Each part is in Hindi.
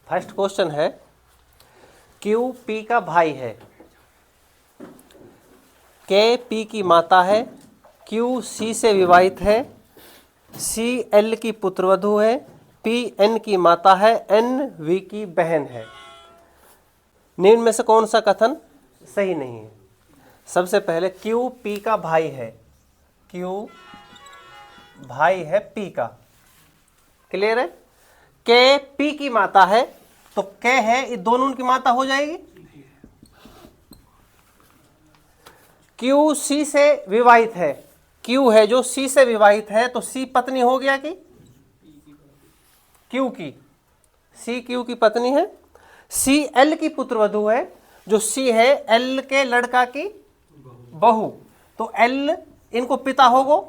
फर्स्ट क्वेश्चन है क्यू पी का भाई है, के पी की माता है, क्यू सी से विवाहित है, सी एल की पुत्रवधू है, पी एन की माता है, एन वी की बहन है। निम्न में से कौन सा कथन सही नहीं है? सबसे पहले क्यू पी का भाई है, क्यू भाई है पी का, क्लियर है। के पी की माता है तो के है, ये दोनों उनकी माता हो जाएगी। क्यू सी से विवाहित है, क्यू है जो सी से विवाहित है तो सी पत्नी हो गया कि क्यू की, सी क्यू की पत्नी है। सी एल की पुत्रवधू है, जो सी है एल के लड़का की बहू, तो एल इनको पिता होगो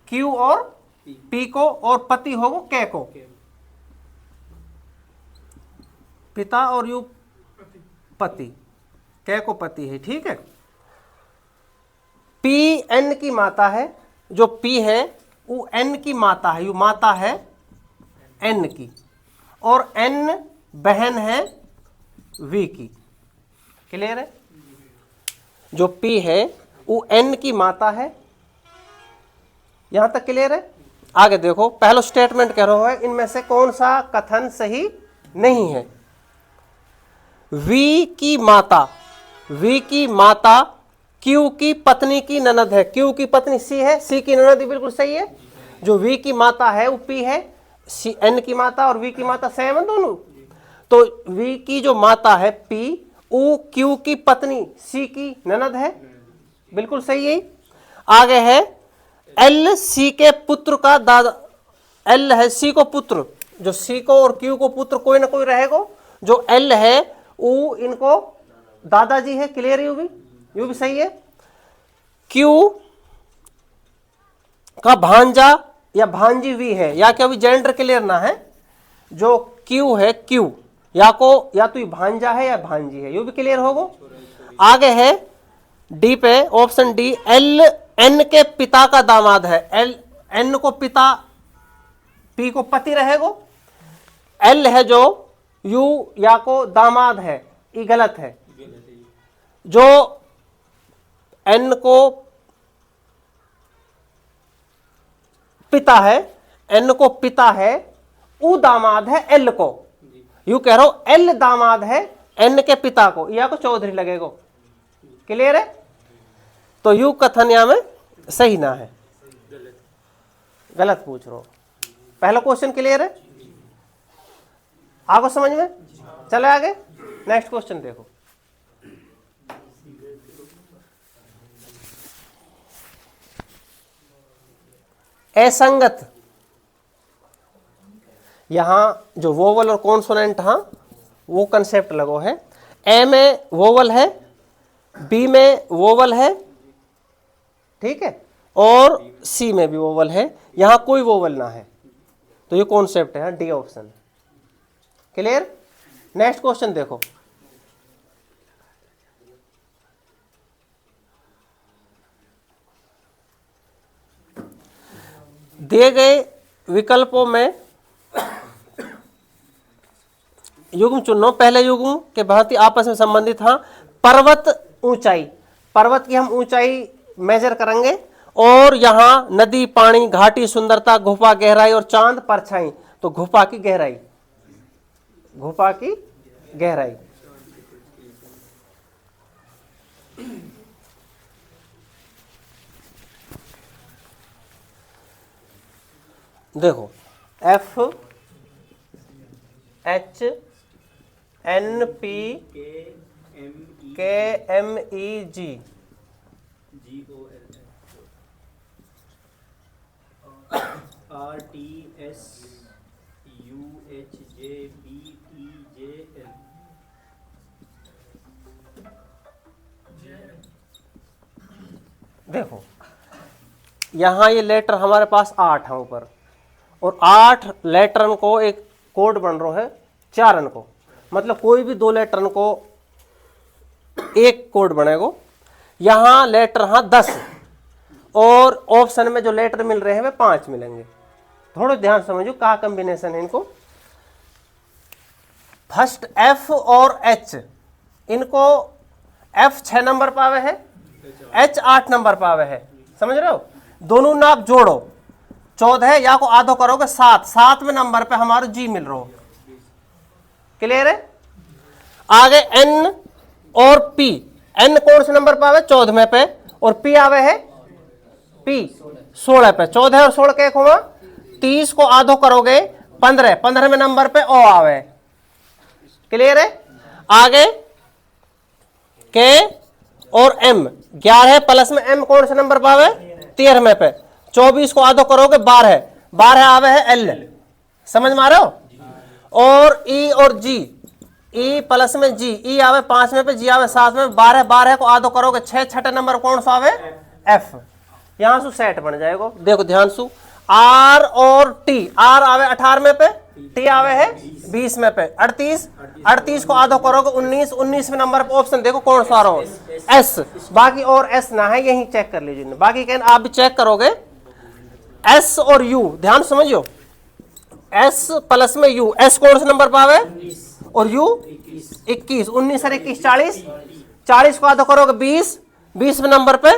क्यू और पी को, और पति होगो के को, पिता और यू पति, के को पति है, ठीक है। पी एन की माता है, जो पी है वो एन की माता है, यू माता है एन की, और एन बहन है वी की, क्लियर है। जो पी है वो एन की माता है, यहां तक क्लियर है। आगे देखो, पहला स्टेटमेंट कह रहा है इनमें से कौन सा कथन सही नहीं है। वी की माता, वी की माता क्यू की पत्नी की ननद है, क्यू की पत्नी सी है, सी की ननद बिल्कुल सही है। जो वी की माता है वो पी है, सी एन की माता और वी की माता सेम है दोनों, तो वी की जो माता है पी वो क्यू की पत्नी सी की ननद है, बिल्कुल सही है। आगे है एल सी के पुत्र का दादा, एल है सी को पुत्र, जो सी को और क्यू को पुत्र कोई ना कोई रहेगा, जो एल है वो इनको दादाजी है, क्लियर है, यू भी सही है। क्यू का भांजा या भांजी वी है, या क्या भी जेंडर क्लियर ना है, जो क्यू है क्यू या तो ये भांजा है या भांजी है, यू भी क्लियर होगा। आगे है डी पे, ऑप्शन डी, एल एन के पिता का दामाद है, एल एन को पिता, पी को पति रहेगा, एल है जो यू या को दामाद है, ये गलत है। जो एन को पिता है, एन को पिता है, ऊ दामाद है एल को, यू कह रहा हूं एल दामाद है एन के पिता को, या को चौधरी लगेगा, क्लियर है। तो यू कथन यहां में सही ना है, गलत पूछ रहा हूं। पहला क्वेश्चन क्लियर है, आपको समझ में? चले आगे, नेक्स्ट क्वेश्चन देखो। असंगत, यहां जो वोवल और कॉन्सोनेंट, हाँ वो कंसेप्ट लगो है। ए में वोवल है, बी में वोवल है, ठीक है, और सी में भी वोवल है, यहां कोई वोवल ना है, तो ये कॉन्सेप्ट है, D option, clear. Next question देखो, दिए गए विकल्पों में युग्म चुनो। पहले युग्म के भांति आपस में संबंधित, हाँ, पर्वत ऊंचाई, पर्वत की हम ऊंचाई मेजर करेंगे, और यहां नदी, पानी, घाटी, सुंदरता, गुफा, गहराई और चांद, परछाई, तो गुफा की गहराई, गुफा की गहराई। देखो F H N P K M E G, R T S U H J B E J L. देखो यहां ये लेटर हमारे पास 8 है ऊपर, और 8 लेटरन को एक कोड बन रहा है 4 अंक को, मतलब कोई भी 2 लेटरन को एक कोड बनेगा। यहां लेटर हाँ 10, और ऑप्शन में जो लेटर मिल रहे हैं वे 5 मिलेंगे। थोड़ा ध्यान समझो कहा कॉम्बिनेशन है इनको। फर्स्ट एफ और एच, इनको एफ 6 नंबर पावे है, एच 8 नंबर पावे है, समझ रहे हो। दोनों नाप जोड़ो, 14 या को आधो करोगे 7, 7वें नंबर पे हमारा जी मिल रहा हो। क्लियर है। आगे एन और पी, एन कौन से नंबर पावे 14वें पे, और पी आवे है पी 16 पे। 14 और 16 के हुआ 30 को आधो करोगे 15, 15वें नंबर पे ओ आवे। क्लियर है। आगे के और एम, 11 प्लस में एम कौन से नंबर पावे 13वें पे। 24 को आधो करोगे 12, 12 आवे है एल, समझ में आ रहे हो। और ई और जी, ई प्लस में जी, ई आवे 5वें पे, जी आवे 7वें पे। 12, 12 को आधो करोगे 6, छठे नंबर कौन सा आवे एफ। यहां से सेट बन जाएगा। देखो ध्यान सु, आर और टी, आर आवे 18वें पे, टी आवे है 20वें पे। 38, 38 को आधो करोगे 19, 19वें नंबर पे ऑप्शन देखो कौन सा आ रहा है एस। बाकी और एस ना है, यही चेक कर लीजिए। बाकी कहना आप भी चेक करोगे एस और यू, ध्यान समझियो। एस प्लस में यू, एस कौन सा नंबर पावे और यू 21, 19 और 21 40, 40 को आधो करोगे 20, 20वें नंबर पे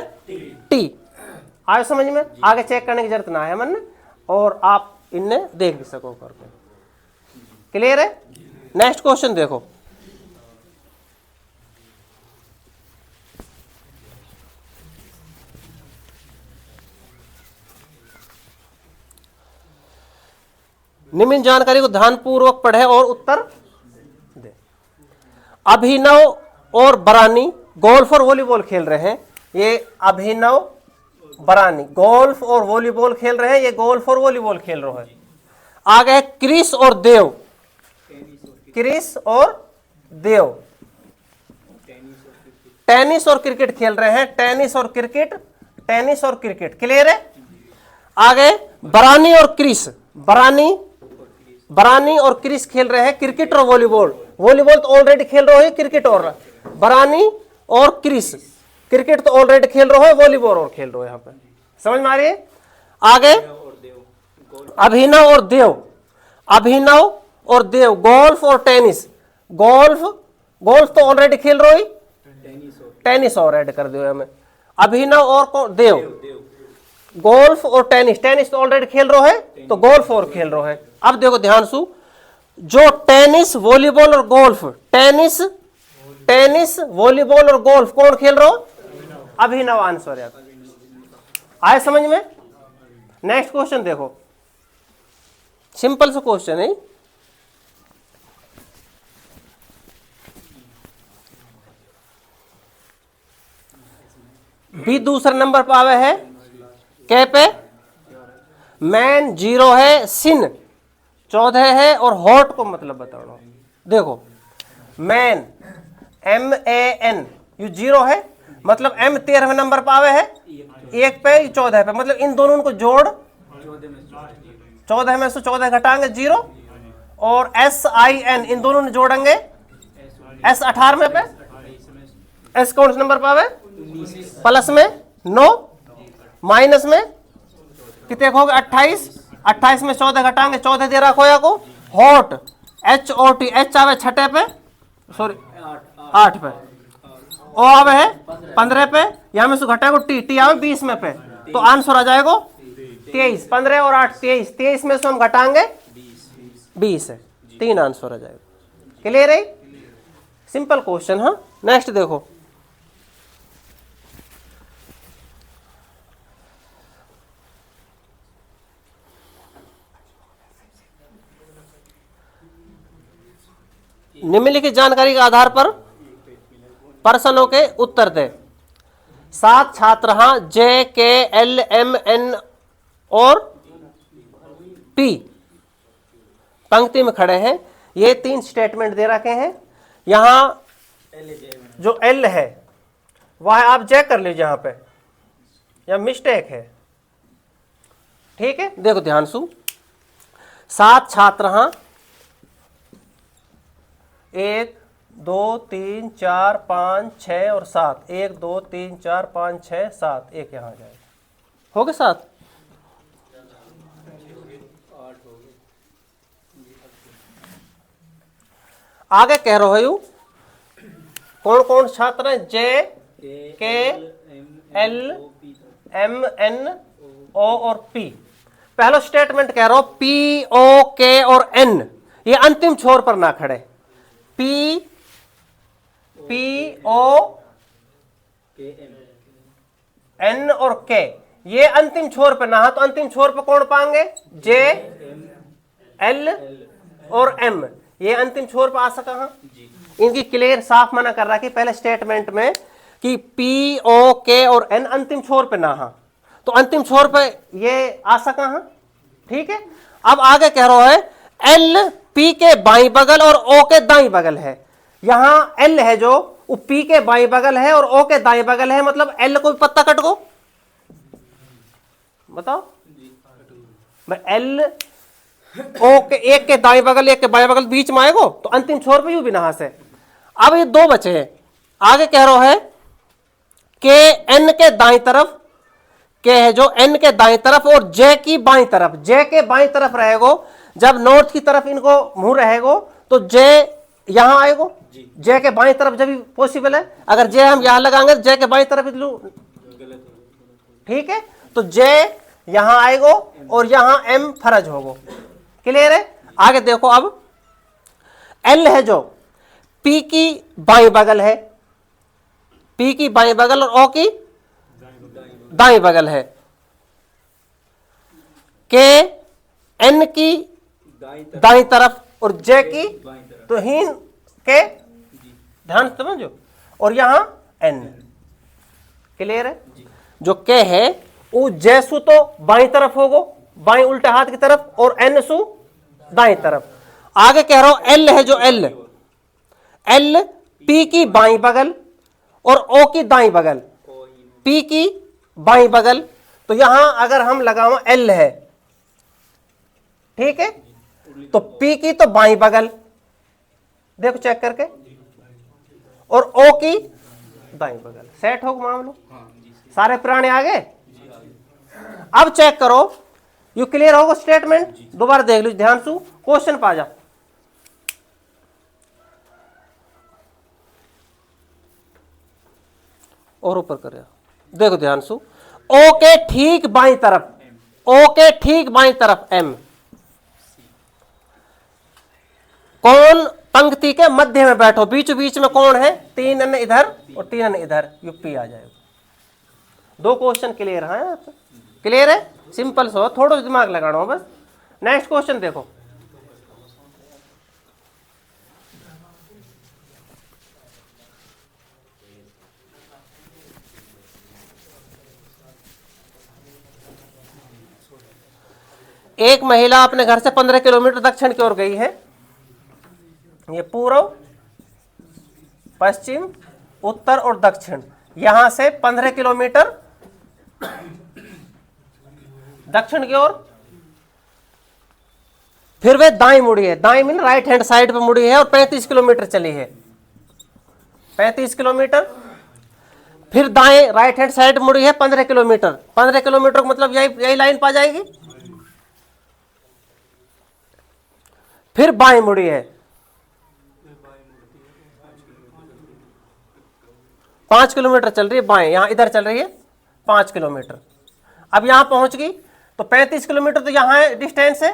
टी। आए समझ में। आगे चेक करने की जरूरत ना है मन, और आप इन्हें देख भी सको करके। क्लियर है। नेक्स्ट क्वेश्चन देखो, निम्न जानकारी को ध्यानपूर्वक पढ़े और उत्तर दे। अभिनव और बरानी गोल्फ और वॉलीबॉल खेल रहे हैं। ये अभिनव बरानी गोल्फ और वॉलीबॉल खेल रहे हैं, ये गोल्फ और वॉलीबॉल खेल रहे हैं। आगे है क्रिस और देव, क्रिस और देव टेनिस और क्रिकेट खेल रहे हैं, टेनिस और क्रिकेट, टेनिस और क्रिकेट। क्लियर है। आगे बरानी और क्रिस, बरानी, बरानी और क्रिस खेल रहे हैं क्रिकेट और वॉलीबॉल। वॉलीबॉल तो ऑलरेडी खेल रहे हो, क्रिकेट और बरानी और क्रिस, क्रिकेट तो ऑलरेडी खेल रहे हो, वॉलीबॉल और खेल रहे हो। यहाँ पे समझ में आ रही है। आगे अभिनव और देव, अभिनव और देव गोल्फ और टेनिस। गोल्फ, गोल्फ तो ऑलरेडी खेल रहे हो, टेनिस और ऐड कर दो हमें। अभिनव और देव गोल्फ और टेनिस, टेनिस तो ऑलरेडी खेल रहे है तो गोल्फ और खेल रहे हैं। अब देखो ध्यान सु, जो टेनिस वॉलीबॉल और गोल्फ, टेनिस, टेनिस वॉलीबॉल और गोल्फ कौन खेल रहा हो अभिनव आंसर है। आए समझ में। नेक्स्ट क्वेश्चन देखो, सिंपल सा क्वेश्चन है। बी दूसरा नंबर पे आवे है के पे, मैन 0 है, सिन 14 है, और हॉट को मतलब बताना। देखो मैन MAN यू 0 है, मतलब M 13वें नंबर पे आवे है, 1 पे 14 पे, मतलब इन दोनों को जोड़ 14 में से 14 घटाएंगे 0, और SIN इन दोनों ने जोड़ेंगे S 18वें पे। S कौन से नंबर पे आवे प्लस में 9, माइनस में कितने हो गए 28, 28 में 14 घटाएंगे 14 दे रखो या को। हॉट HOT, H आवे 6 पे, सॉरी 8 पे, ओ आवे है 15 पे, यहां में से घटाएगा टी आवे 20 में पे, तो आंसर आ जाएगा 23। 15 और 8 23, 23 में से हम घटाएंगे 20 है, 3 आंसर आ जाएगा। क्लियर है। Simple question. हाँ नेक्स्ट देखो, निम्नलिखित जानकारी के आधार पर प्रश्नों के उत्तर दे। 7 छात्र हाँ JKLMN और P पंक्ति में खड़े हैं। ये 3 स्टेटमेंट दे रखे हैं। यहां जो L है वह आप चेक कर लीजिए, यहां पे या मिस्टेक है। ठीक है। देखो ध्यान सु, 7 छात्र हाँ 1 2 3 4 5 6 और 7, 1 2 3 4 5 6 7, एक यहां आ जाएगा, हो गए 7। आगे कह रहे हो यू कौन कौन छात्र हैं? जे के एल एम एन ओ और पी। पहला स्टेटमेंट कह रहा हूं पी ओ के और एन ये अंतिम छोर पर ना खड़े। पी पी ओ एन और के ये अंतिम छोर पर ना, तो अंतिम छोर पर कौन पाएंगे? जे एल और एम ये अंतिम छोर पर आ सका। हाँ इनकी क्लियर साफ मना कर रहा कि पहले स्टेटमेंट में कि पी ओ के और एन अंतिम छोर पे ना, हाँ तो अंतिम छोर पे ये आ सका। हाँ ठीक है। अब आगे कह रहा है एल पी के बाईं बगल और ओ के दाईं बगल है। यहां एल है जो वो पी के बाईं बगल है और ओ के दाईं बगल है, मतलब एल को भी पत्ता कट गो। बताओ एल ओ के एक के दाईं बगल एक के बाईं बगल बीच में आएगो तो अंतिम छोर पे यू भी नहा से। अब ये दो बचे हैं। आगे कह रहा है के एन के दाईं तरफ, के है जो एन के दाईं तरफ और जे की बाईं तरफ। जे के बाईं तरफ रहेगो, जब नॉर्थ की तरफ इनको मुंह रहेगो तो जे यहां आएगो। जे के बाईं तरफ जब भी पॉसिबल है, अगर जे हम यहां लगाएंगे जे के बाईं तरफ ठीक है, तो जे यहां आएगो और यहां एम फर्ज होगो। क्लियर है। आगे देखो अब एल है जो पी की बाईं बगल है, पी की बाईं बगल और ओ की दाईं बगल है। के एन की दाईं तरफ और जे की तो हीन के ध्यान समझो और यहां एन। क्लियर है। जो के है वो जैसु तो बाईं तरफ होगो, बाईं उल्टे हाथ की तरफ, और एन सु दाईं तरफ। आगे कह रहा हूं एल है जो एल, एल पी की बाईं बगल और ओ की दाईं बगल। पी की बाईं बगल तो यहां अगर हम लगाओ एल है, ठीक है, तो पी की तो बाईं बगल देखो चेक करके, और ओ की दाईं बगल। सेट हो मामलो, सारे पुराने आ गए। अब चेक करो यू क्लियर होगा स्टेटमेंट। दोबारा देख लो ध्यान से, क्वेश्चन पा जा। और ऊपर कर देखो ध्यान से, ओ के ठीक बाईं तरफ, ओ के ठीक बाईं तरफ एम। कौन पंक्ति के मध्य में बैठो, बीचों बीच में कौन है? 3 अन्य इधर और 3 अन्य इधर, यूपी आ जाएगा। 2 क्वेश्चन क्लियर है। क्लियर है, सिंपल सो, थोड़ा दिमाग लगाना हो बस। नेक्स्ट क्वेश्चन देखो। एक महिला अपने घर से 15 किलोमीटर दक्षिण की ओर गई है। ये पूर्व, पश्चिम, उत्तर और दक्षिण, यहां से 15 किलोमीटर दक्षिण की ओर। फिर वे दाएं मुड़ी है, दाएं मीन राइट हैंड साइड पे मुड़ी है और 35 किलोमीटर चली है। 35 किलोमीटर। फिर दाएं राइट हैंड साइड मुड़ी है 15 किलोमीटर। 15 किलोमीटर का मतलब यही लाइन पा जाएगी। फिर बाएं मुड़ी है, 5 किलोमीटर चल रही है बाएं, यहां इधर चल रही है 5 किलोमीटर। अब यहां पहुंच गई तो 35 किलोमीटर तो यहां है डिस्टेंस है,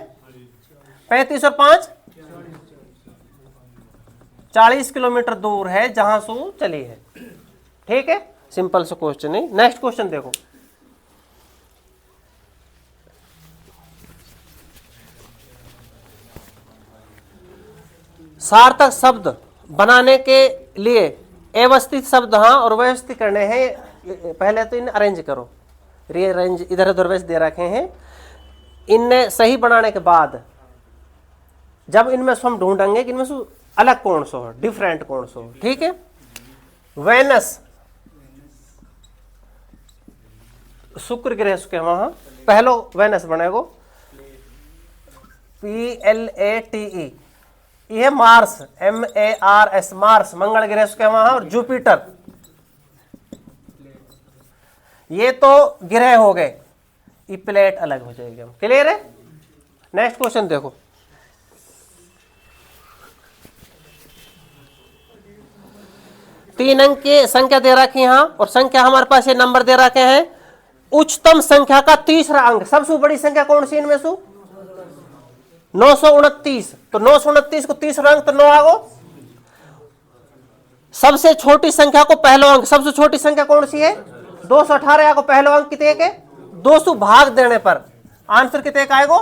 35 और 5 40 किलोमीटर दूर है जहां से चली है। ठीक है, सिंपल सा क्वेश्चन है। नेक्स्ट क्वेश्चन देखो। सार्थक शब्द बनाने के लिए अव्यवस्थित शब्द हाँ और व्यवस्थित करने हैं। पहले तो इन्हें अरेंज करो, रीअरेंज, इधर उधर वैसे दे रखे हैं। इन्हें सही बनाने के बाद जब इनमें से हम ढूंढेंगे कि इनमें से अलग कौन सा हो, डिफरेंट कौन सा हो। ठीक है। वेनस शुक्र ग्रह के वहां पहलो वेनस बनेगो, PLATE। यह मार्स, MARS, मार्स मंगल ग्रह के वहां, और जुपिटर ये तो ग्रह हो गए, ये प्लेट अलग हो जाएगी। हम क्लियर है। नेक्स्ट क्वेश्चन देखो। 3 अंक की संख्या दे रखी है यहाँ, और संख्या हमारे पास ये नंबर दे रखे हैं। उच्चतम संख्या का तीसरा अंक, सबसे बड़ी संख्या कौन सी इनमें से? 929। तो 929 को तीसरा अंक तो 9 आगो। सबसे छोटी संख्या को पहलो अंक, सबसे छोटी संख्या कौन सी है? 218 को पहलो अंक कितने के? 200 भाग देने पर आंसर कितने का आएगा?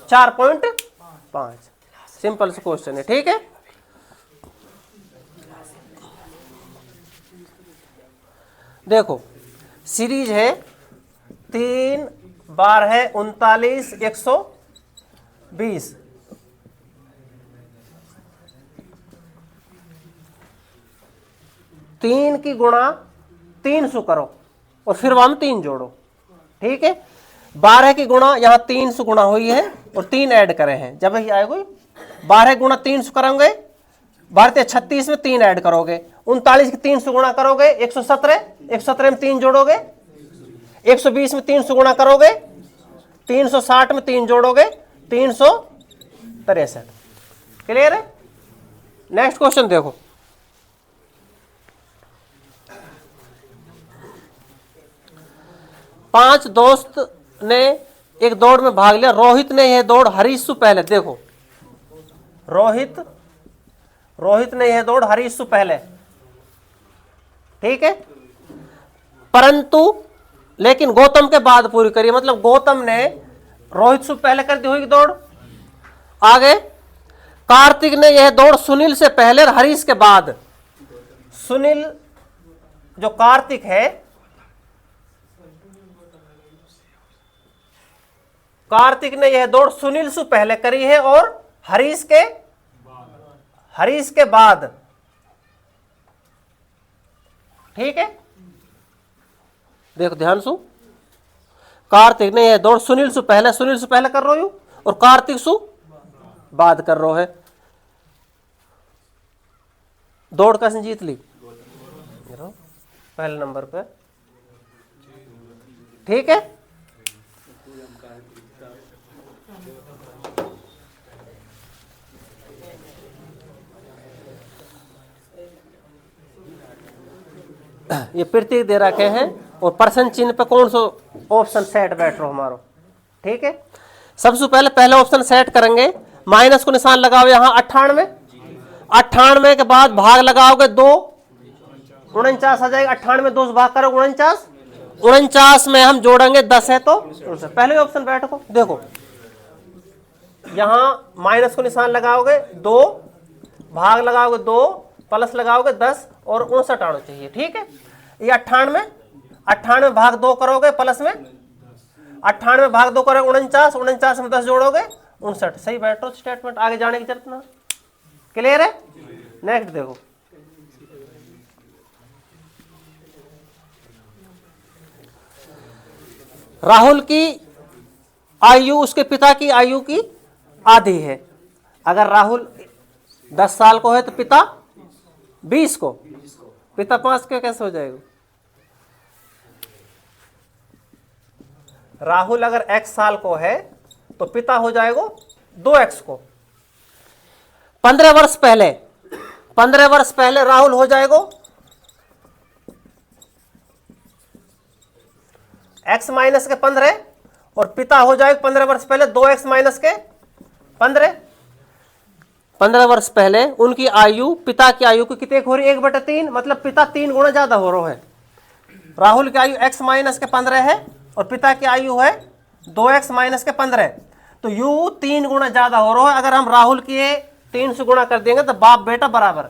4.5। सिंपल से क्वेश्चन है, ठीक है। देखो सीरीज है 3 बार है 39 120। तीन की गुणा 300 करो और फिर वहां में 3 जोड़ो, ठीक है। 12 की गुणा यहाँ 300 गुणा हुई है और 3 ऐड करे हैं, जब ही आएगा 12 गुणा 300 करोगे, 12 36 में 3 ऐड करोगे, 39 की 300 गुणा करोगे 117, 117 में 3 जोड़ोगे, 120 में 300 गुणा करोगे, 360 में 3 जोड़ोगे, 363। क्लियर है। नेक्स्ट क्वेश्चन देखो, पांच दोस्त ने एक दौड़ में भाग लिया। रोहित ने यह दौड़ हरीश से पहले, देखो रोहित ने यह दौड़ हरीश से पहले, ठीक है, परंतु लेकिन गौतम के बाद पूरी करी। मतलब गौतम ने रोहित से पहले कर दी हुई दौड़। आगे कार्तिक ने यह दौड़ सुनील से पहले और हरीश के बाद। सुनील जो कार्तिक है, कार्तिक ने यह दौड़ सुनील से पहले करी है और हरीश के बाद, ठीक है। देखो ध्यान से, कार्तिक ने यह दौड़ सुनील से पहले कर रही हूं और कार्तिक से बाद कर रहा है। दौड़ कैसे जीत ली? पहले नंबर पे, ठीक है। ये प्रतीक दे रखे हैं और परसेंट चिन्ह पे कौन सा ऑप्शन सेट बैठ रहा हमारा, ठीक है। सबसे पहले ऑप्शन सेट करेंगे, माइनस को निशान लगाओ यहाँ 98 के बाद भाग लगाओगे 2, 49 आ जाएगा। 98 2 से भाग करो 49 में हम जोड़ेंगे 10 है तो पहले ऑप्शन बैठो। देखो यहाँ माइनस को निशान लगाओगे 2, भाग लगाओगे 2, प्लस लगाओगे 10 और 59 आना चाहिए, ठीक है। ये 98 भाग 2 करोगे, प्लस में 98 भाग 2 करोगे 49 में 10 जोड़ोगे 59। सही बैठो स्टेटमेंट, आगे जाने की जरूरत ना। क्लियर है। नेक्स्ट देखो, राहुल की आयु उसके पिता की आयु की आधी है। अगर राहुल 10 साल को है तो पिता 20 को, पिता 5 के कैसे हो जाएगा? राहुल अगर x साल को है तो पिता हो जाएगा 2x को। 15 वर्ष पहले राहुल हो जाएगा x माइनस के 15 और पिता हो जाएगा 15 वर्ष पहले 2x माइनस के 15। 15 वर्ष पहले उनकी आयु, पिता की आयु की कितने हो रही? 1/3, मतलब पिता 3 गुना ज्यादा हो रहा है। राहुल की आयु x माइनस के 15 है और पिता की आयु है 2x माइनस के 15, तो यू 3 गुना ज्यादा हो रहा है। अगर हम राहुल की 3 से गुणा कर देंगे तो बाप बेटा बराबर।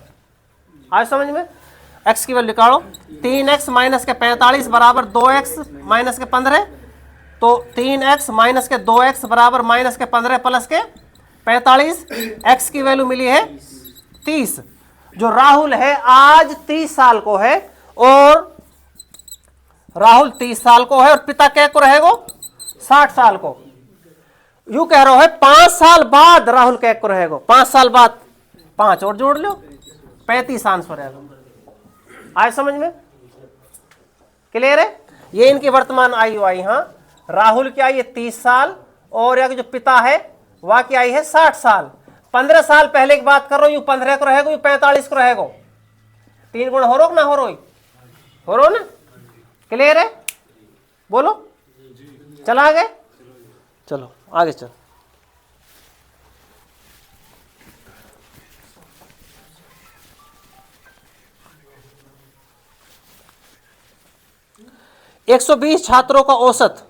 आज समझ में? x की वैल्यू निकालो, 3x माइनस के 45 बराबर 2x माइनस के 15, तो 3x माइनस के 2x बराबर माइनस के 15 प्लस के 45। x की वैल्यू मिली है 30। जो राहुल है आज 30 साल को है और राहुल 30 साल को है और पिता क्या को रहेगा 60 साल को। यू कह रहा है 5 साल बाद राहुल क्या को रहेगा, 5 साल बाद 5 और जोड़ लो 35 आंसर रहेगा। आज समझ में? क्लियर है। ये इनकी वर्तमान आयु आई। हाँ, राहुल की आयु 30 साल और या जो पिता है वह की आई है 60 साल। 15 साल पहले की बात कर रहा हूं, यू 15 को रहेगा, यू 45 को रहेगा। 3 गुणा हो रो ना हो रो ना? क्लियर है? बोलो, चला आगे, चलो आगे चलो। एक 120 छात्रों का औसत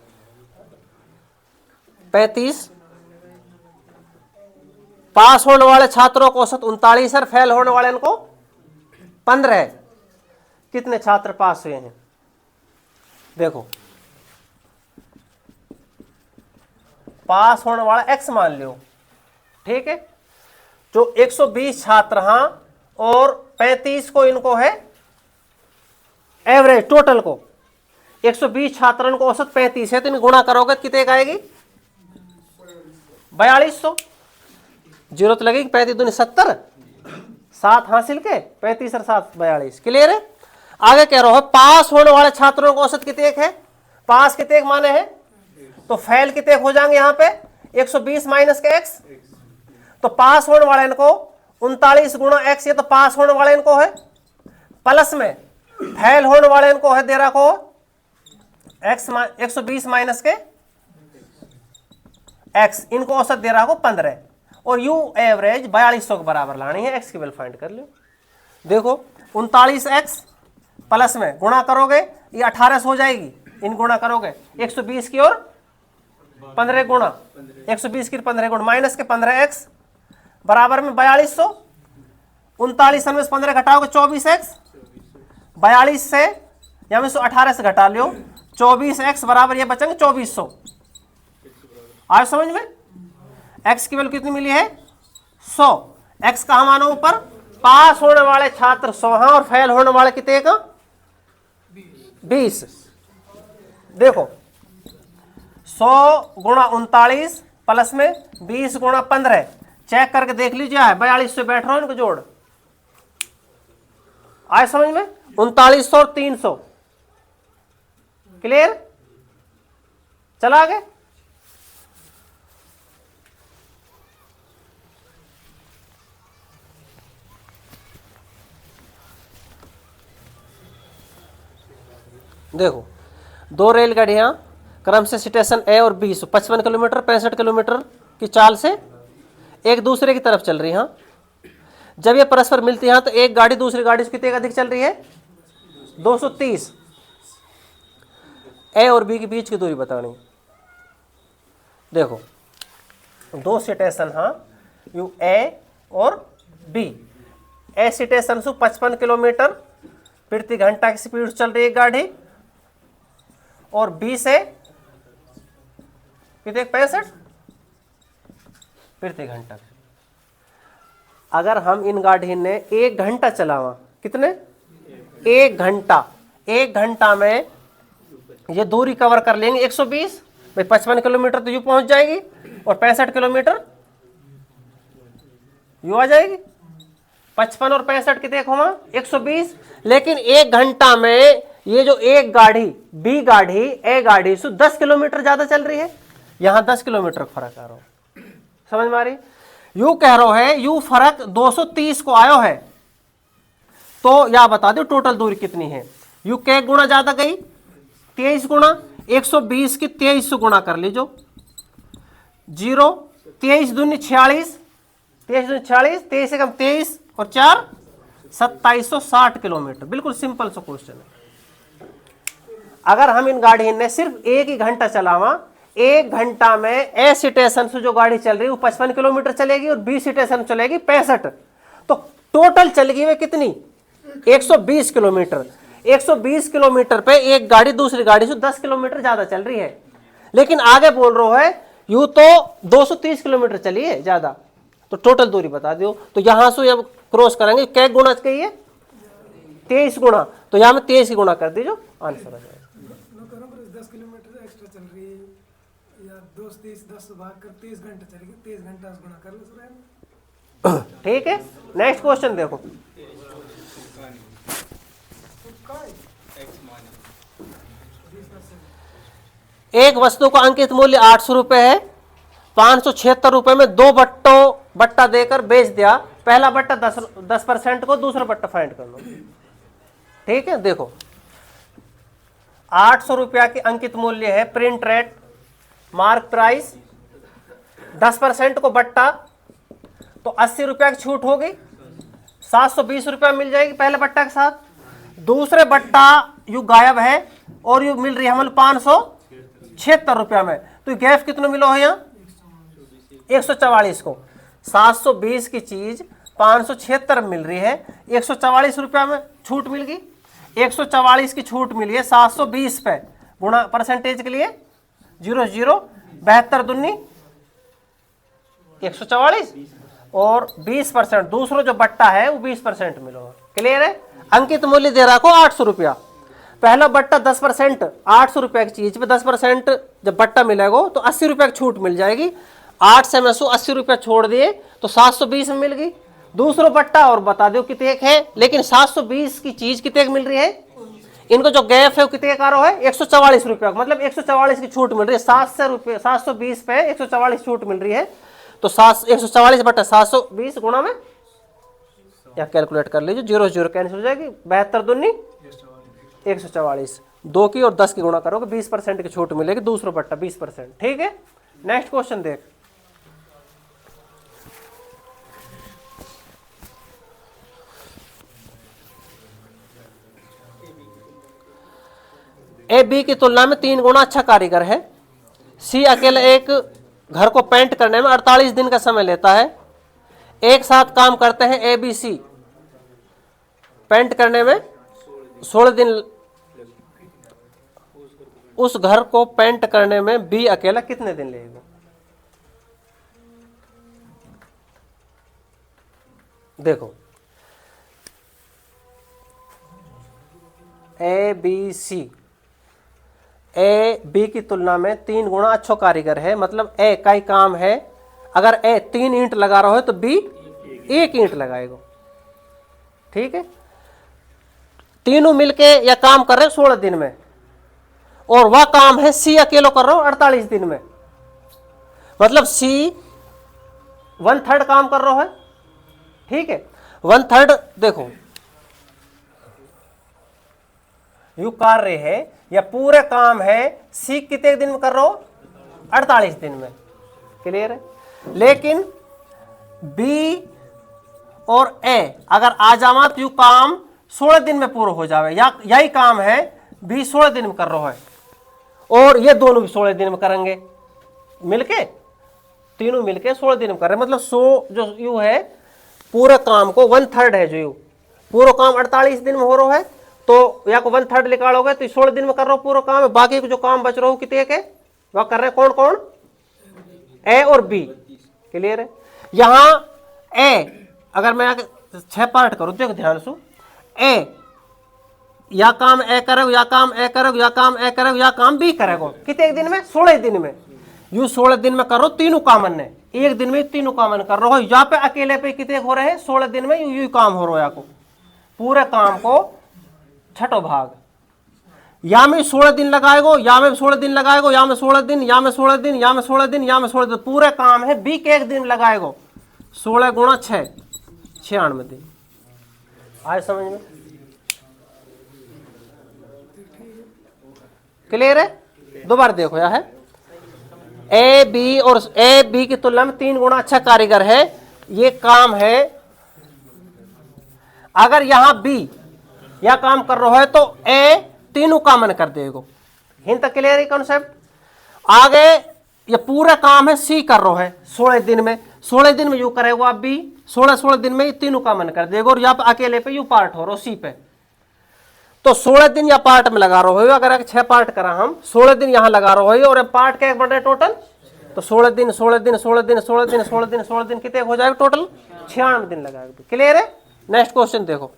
35, पास होने वाले छात्रों का औसत 39 और फेल होने वाले इनको 15। कितने छात्र पास हुए हैं? देखो, पास होने वाला x मान लो, ठीक है, जो 120 छात्र हाँ और 35 को इनको है एवरेज टोटल को, 120 छात्रों को औसत 35 है, तो इन गुणा करोगे कितने का आएगी? 4200। जीरो तो लगेगी, 35 दूनी 70, 7 हासिल के 35 और 7 42। क्लियर है? आगे कह रहा हो पास होने वाले छात्रों को औसत कितने है? पास कितने माने हैं, तो फेल कितने हो जाएंगे यहाँ पे? 120 माइनस के x, तो पास होने वाले इनको 39 गुणा x, ये तो पास होने वाले इनको है, प्लस में फेल होने वाले इनको है दे रहा को x 120 माइनस के x, इनको औसत दे रहा को 15 और यू एवरेज 4200 के बराबर लानी है। x की वैल्यू फाइंड कर लो। देखो 39x प्लस में गुणा करोगे ये 18 हो जाएगी, इन गुणा करोगे 120 की और 15 गुणा 120 की 15 गुणा माइनस के 15x बराबर में 4200। 39 में 15 घटाओगे 24x, 42 से या में 18 से घटा लियो 24x बराबर ये बचेंगे 2400। आए समझ में? x की वैल्यू कितनी मिली है? 100। x कहा मानो ऊपर? पास होने वाले छात्र 100 और फेल होने वाले कितने का? 20। देखो 100 गुणा 39 प्लस में 20 गुणा 15, चेक करके देख लीजिए है 42 से बैठ रहा हूं, इनको जोड़। आए समझ में? 3900 और 300। क्लियर? चला आगे। देखो 2 रेलगाड़ियां क्रम से स्टेशन ए और बी 55 किलोमीटर 65 किलोमीटर की चाल से एक दूसरे की तरफ चल रही हैं। जब ये परस्पर मिलती हैं तो एक गाड़ी दूसरी गाड़ी से कितने अधिक चल रही है? 230। ए और बी के बीच की दूरी बतानी। देखो 2 स्टेशन हाँ, यू ए और बी। ए स्टेशन से 55 किलोमीटर प्रति घंटा की स्पीड चल रही है गाड़ी, और बी से कितने 65 प्रति घंटा। अगर हम इन गाड़ी ने 1 घंटा चलावा, कितने? 1 घंटा, 1 घंटा में ये दूरी कवर कर लेंगे 120, भाई 55 किलोमीटर तो यू पहुंच जाएगी और 65 किलोमीटर यू आ जाएगी। 55 और 65 कितने घुमा? 120। लेकिन 1 घंटा में ये जो एक गाड़ी बी गाड़ी ए गाड़ी से 10 किलोमीटर ज्यादा चल रही है, यहां 10 किलोमीटर फर्क आ रहा हो। समझ में आ रही? यू कह रहा है यू फर्क 230 को आयो है, तो या बता दो टोटल दूरी कितनी है। यू के गुना ज्यादा गई 23 गुना 120 की 23 से गुणा कर लीजो, 0 23 दूनी 46, 23 दूनी 46, 23 से कम 23 और 4 2760 किलोमीटर। बिल्कुल सिंपल सा क्वेश्चन है। अगर हम इन गाड़ी ने सिर्फ 1 ही घंटा चलावा, 1 घंटा में ए स्टेशन से जो गाड़ी चल रही है वो 55 किलोमीटर चलेगी और बी स्टेशन चलेगी 65, तो टोटल चलेगी वे कितनी? 120 किलोमीटर। 120 किलोमीटर पे एक गाड़ी दूसरी गाड़ी से 10 किलोमीटर ज्यादा चल रही है। लेकिन आगे बोल रहा है यू तो 230 किलोमीटर चली है ज्यादा, तो टोटल दूरी बता दो। तो यहां से अब क्रॉस करेंगे, क्या गुणा चाहिए? 23 गुणा, तो यहां में 23 गुणा कर दीजिए, आंसर आ जाएगा। 10 किलोमीटर एक्स्ट्रा चल रही है या 10 भाग कर 23 घंटे चलेगी, 23 घंटा गुणा कर लो। ठीक है, नेक्स्ट क्वेश्चन देखो। एक वस्तु का अंकित मूल्य 800 रुपए है, 576 रुपए में 2 बट्टा देकर बेच दिया। पहला बट्टा 10% को, दूसरा बट्टा फाइंड कर लो। ठीक है, देखो 800 रुपया की अंकित मूल्य है, प्रिंट रेट, मार्क प्राइस, 10% को बट्टा, तो 80 रुपया की छूट होगी, 720 रुपया मिल जाएगी पहले बट्टा के साथ। दूसरे बट्टा यू गायब है और यू मिल रही है हमें 576 रुपया में, तो गैप कितना मिलो है यहाँ 144 को। 720 की चीज 576 मिल रही है, 144 रुपया में छूट मिल गई। 144 की छूट मिली है 720 पे, गुणा परसेंटेज के लिए 0 0 72 दूनी 144 और 20%, दूसरा जो बट्टा है वो 20% मिलो। क्लियर है। अंकित मूल्य दे रहा को 800 रुपया, पहला बट्टा 10%, 800 रुपया की चीज पे 10% जब बट्टा मिलेगा तो 80 रुपया की छूट मिल जाएगी। 8 से मैं 80 रुपया छोड़ दिए तो 720 में मिल गई। दूसरा बट्टा और बता दो कितने है, लेकिन 720 की चीज कितने मिल रही है, इनको जो गैप है वो कितने का रो है 144 रुपया, मतलब 144 की छूट मिल रही है। 720 पे 144 छूट मिल रही है, तो 144 बटा 720 गुणा में, या कैलकुलेट कर लीजिए, 0 0 कैंसिल हो जाएगी, 72 दूनी 144, 2 की और 10 की गुणा करोगे 20% की छूट मिलेगी, दूसरा बट्टा 20%। ठीक है, नेक्स्ट क्वेश्चन देख। ए बी की तुलना में 3 गुना अच्छा कारीगर है। सी अकेला एक घर को पेंट करने में 48 दिन का समय लेता है। एक साथ काम करते हैं ए बी सी, पेंट करने में 16 दिन, उस घर को पेंट करने में बी अकेला कितने दिन लेगा। देखो A B C, A B की तुलना में 3 गुना अच्छा कारीगर है, मतलब ए का ही काम है। अगर ए 3 ईंट लगा रहा है तो बी 1 ईंट लगाएगा। ठीक है, तीनों मिलके या काम कर रहे 16 दिन में, और वह काम है सी अकेलो कर रहा हो 48 दिन में, मतलब सी 1/3 काम कर रहा है। ठीक है, 1/3 देखो यू कार्य है या पूरे काम है सी कितने दिन में कर रहा हो 48 दिन में। क्लियर है। लेकिन बी और ए अगर आ जावा तो यू काम 16 दिन में पूरा हो जावे, या यही काम है बी 16 दिन में कर रहा है और ये दोनों भी 16 दिन में करेंगे, मिलके तीनों मिलके 16 दिन में कर रहे हैं। मतलब 100 जो यू है पूरे काम को 1/3 है, जो यू पूरा काम 48 दिन में हो रहा है, तो या को 1/3 निकालोगे तो 16 दिन में कर रहा हो पूरा काम है। बाकी जो काम बच रहा हो कितने के वह कर रहे हैं, कौन कौन, ए और बी। क्लियर है। यहां ए अगर मैं 6 पार्ट करूं, देखो ध्यान से, ए या काम ए करेगा, या काम ए करेगा, या काम ए करेगा, या काम बी करेगा, कितने दिन में 16 दिन में। यू 16 दिन में करो तीनों कामन ने, एक दिन में तीनों कामन कर रहा हो। यहाँ पे अकेले पे कितने हो रहे हैं 16 दिन में यू काम हो रहा है, को पूरे काम को 6ठो भाग, या में 16 दिन लगाएगो, या में 16 दिन लगाएगो, या में 16 दिन, या में 16 दिन, या में 16 दिन, या में 16 दिन, पूरे काम है बी के 1 दिन लगाएगो। 16 गुणा 6 96 दिन। आए समझ में। क्लियर है। दोबारा देखो यह है ए बी, और ए बी की तुलना में 3 गुना अच्छा कारीगर है। ये काम है, अगर यहां बी या काम कर रहा है तो ए तीनों कामन कर देगा। हिंद तक क्लियर है कॉन्सेप्ट। आगे ये पूरा काम है सी कर रहा है 16 दिन में, 16 दिन में यू करेगा, अब बी 16 दिन में तीनों कामन कर देगा, और यहाँ पे अकेले पे यू पार्ट हो रहा सी पे, तो 16 दिन या पार्ट में लगा रहा हो। अगर 6 पार्ट करा हम, 16 दिन यहाँ लगा रहा हो, और पार्ट क्या बन रहे टोटल, तो 16 दिन 16 दिन 16 दिन 16 दिन 16 दिन 16 दिन कितने हो जाएगा टोटल 96 दिन लगाएगा। क्लियर है। नेक्स्ट क्वेश्चन देखो।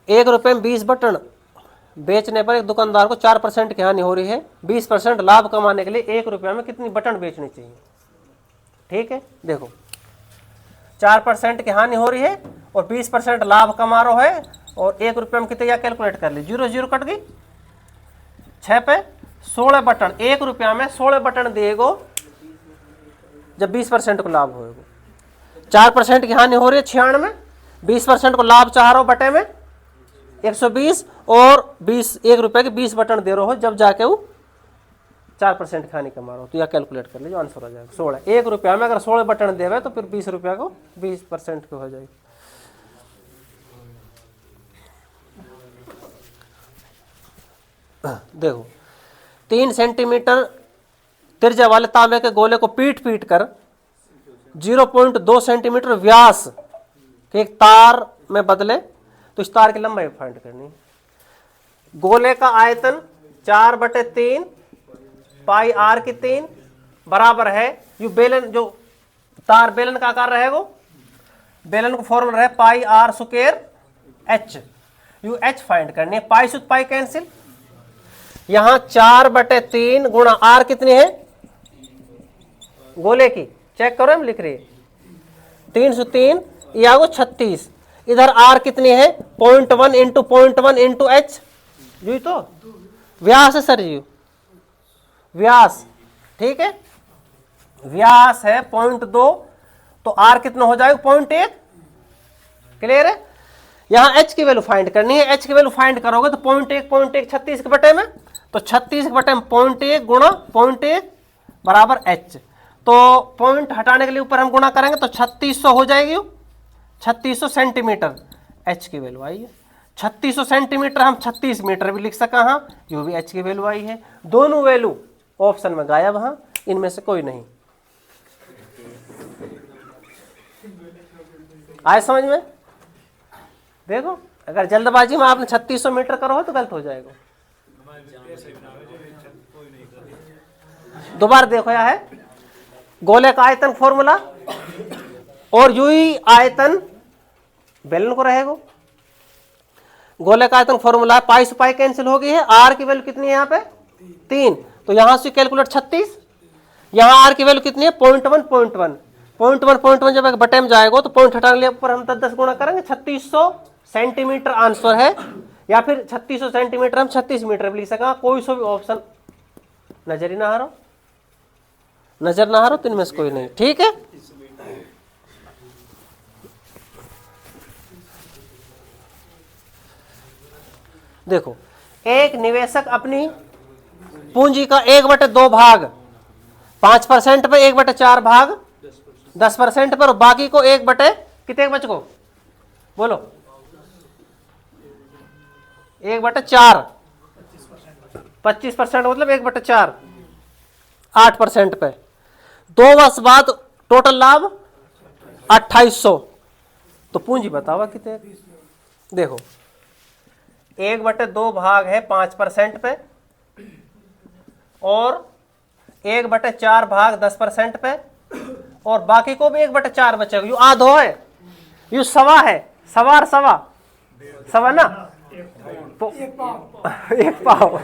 ₹1 में 20 बटन बेचने पर एक दुकानदार को 4% की हानि हो रही है। 20% लाभ कमाने के लिए ₹1 में कितनी बटन बेचनी चाहिए। ठीक है, देखो 4% की हानि हो रही है और 20% लाभ कमा रहा है, और ₹1 में कितने, या कैलकुलेट कर ली, 0 0 कट गई 6 पे, 16 बटन, 1 रुपया में 16 बटन देगो जब 20% को लाभ होएगा। 4% की हानि हो रही है 96, 20% को लाभ चाह रहा हो बटे में 120 और 1 रुपए के 20 बटन दे रहे हो जब जाके वो 4% की हानि कमा रहा हो। तो यह कैलकुलेट कर लीजिए, आंसर हो जाएगा 16। 1 रुपया में अगर 16 बटन देवे तो फिर 20 रुपया को 20% की हो जाएगी। देखो 3 सेंटीमीटर त्रिज्या वाले तांबे के गोले को पीट पीट कर 0.2 सेंटीमीटर व्यास के एक तार में बदले तो इस तार की लंबाई फाइंड करनी है। गोले का आयतन 4/3 पाई आर की 3 बराबर है यू बेलन, जो तार बेलन का आकार रहेगा, बेलन को फॉर्मूला रहे pi r square h, U H find करनी है। पाई से पाई कैंसिल, यहां 4/3 गुणा आर कितनी है गोले की, चेक करो, हम लिख रहे हैं 3 से 3 या 36, इधर आर कितनी है 0.1 इंटू 0.1 इंटू एच, यू तो व्यास है सर जी, व्यास, ठीक है, व्यास है 0.2 तो आर कितना हो जाएगा 0.1, क्लियर है। यहां एच की वैल्यू फाइंड करनी है, एच की वैल्यू फाइंड करोगे तो 0.1 36 के बटे में, तो 36 के बटे में 0.1 गुणा 0.1 बराबर एच, तो पॉइंट हटाने के लिए ऊपर हम गुणा करेंगे तो 3600 हो जाएगी, 3600 सेंटीमीटर एच की वैल्यू आई है। 3600 सेंटीमीटर हम 36 मीटर भी लिख सका, हाँ यू भी एच की वैल्यू आई है। दोनों वैल्यू ऑप्शन में गायब, हाँ इनमें से कोई नहीं आए समझ में। देखो अगर जल्दबाजी में आपने 3600 मीटर करो तो गलत हो जाएगा। दोबारा देखो यह है गोले का आयतन फॉर्मूला और यू ही आयतन बेलन को रहेगा। गोले का आयतन फॉर्मूला है पाई से पाई कैंसिल हो गई है, आर की वैल्यू कितनी है यहाँ पे 3, तो यहां से कैलकुलेट 36, यहां आर की वैल्यू कितनी है 0.1 जब एक बटे में जाएगा तो पॉइंट हटाने के लिए ऊपर हम 10 गुणा करेंगे। 3600 सेंटीमीटर आंसर है, या फिर 3600 सेंटीमीटर हम 36 मीटर भी लिख सका, कोई सा भी ऑप्शन नजर ही ना आ रहा, नजर ना आ रहा तो इनमें से कोई नहीं, ठीक है। देखो एक निवेशक अपनी पूंजी का 1/2 भाग 5% पे 1/4 भाग 10% पर, बाकी को 1 कितने बच को बोलो 1/4 25% मतलब 1/4 8% पे, 2 वर्ष बाद टोटल लाभ 2800, तो पूंजी बताओ कितने। देखो 1/2 भाग है 5% पे और 1/4 भाग 10% पे, और बाकी को भी 1/4 बचेगा, यू आधो है, यू सवा है, सवा ना तो 1 पाव,